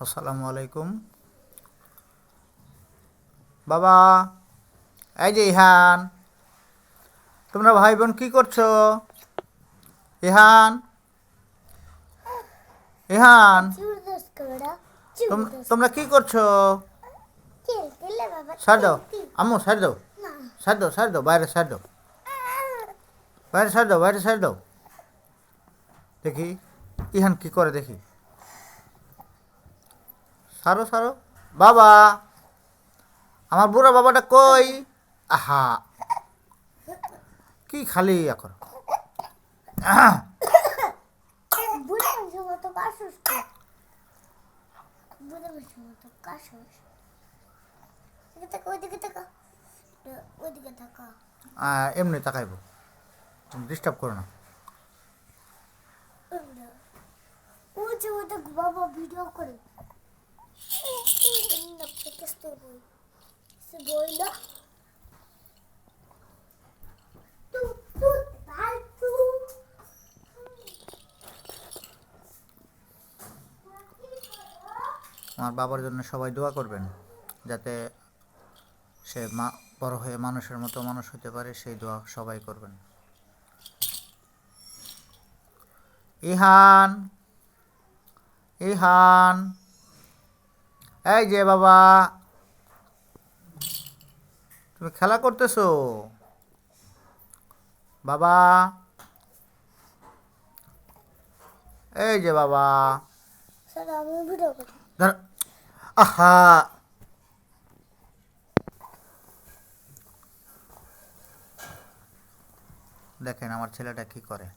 আসসালামু আলাইকুম বাবা। এই যে ইহান, তোমরা ভাই বোন কি করছো? ইহান, ইহান, তোমরা কি করছো? সাইড দাও আম্মু, সাইড দাও, সাইড দাও, সাইড দাও, বাইরে সাইড দাও, বাইরে সাইড দাও, বাইরে সাইড দাও। দেখি ইহান কি করে দেখি। সারো সারো বাবা, আমার বুড়া বাবাটা কই? আহা, কি খালি ইয়া করো। এমনি তাকাইব, ডিস্টার্ব করো না। বাবা ভিডিও করে বই না আমার বাবার জন্য সবাই দোয়া করবেন, যাতে সে বড় হয়ে মানুষের মতো মানুষ হতে পারে, সেই দোয়া সবাই করবেন। ইহান, ইহান, এই যে বাবা, তুমি খেলা করতেছো? বাবা, এই যে বাবা, স্যার আমি ভিডিও করি ধর। আহা, দেখেন আমার ছেলেটা কি করে।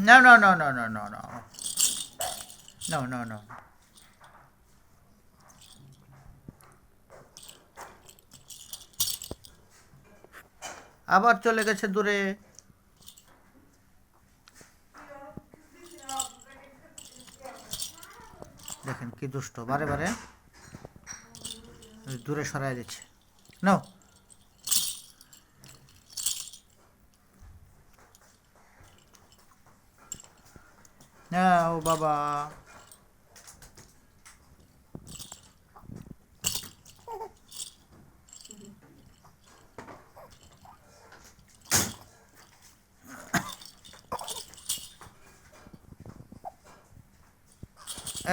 No, no, no, no, no, no, no, no, no, no. আবার চলে গেছে দূরে। দেখেন কি দুষ্ট, বারে বারে দূরে সরাই দিচ্ছে। নাও, নাও বাবা।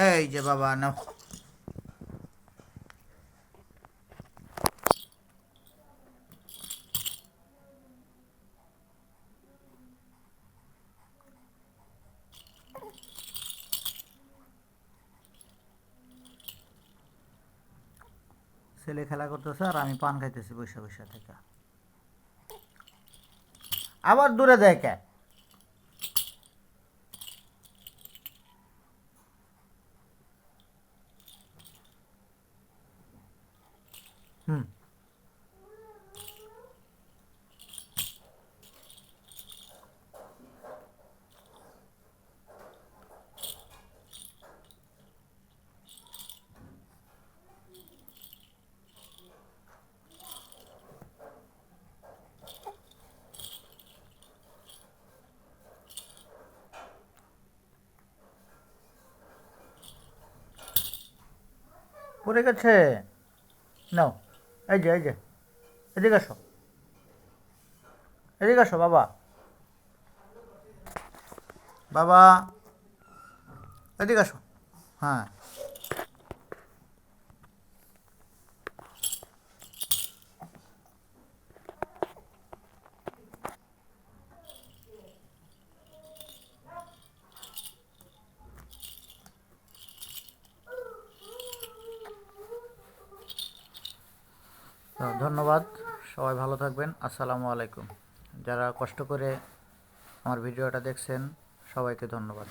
এই যে বাবা, নাও। ছেলে খেলা করতেছে আর আমি পান খাইতেছি বৈশা বৈশা থেকে। আবার দূরে দেয় কে? হুম, পড়ে গেছে। নাও, এই যে, এই যে, এদিকে আসো, এদিকে আসো বাবা, বাবা, এদিকে আসো। হ্যাঁ, তো ধন্যবাদ, সবাই ভালো থাকবেন। আসসালামু আলাইকুম। যারা কষ্ট করে আমার ভিডিওটা দেখছেন সবাইকে ধন্যবাদ।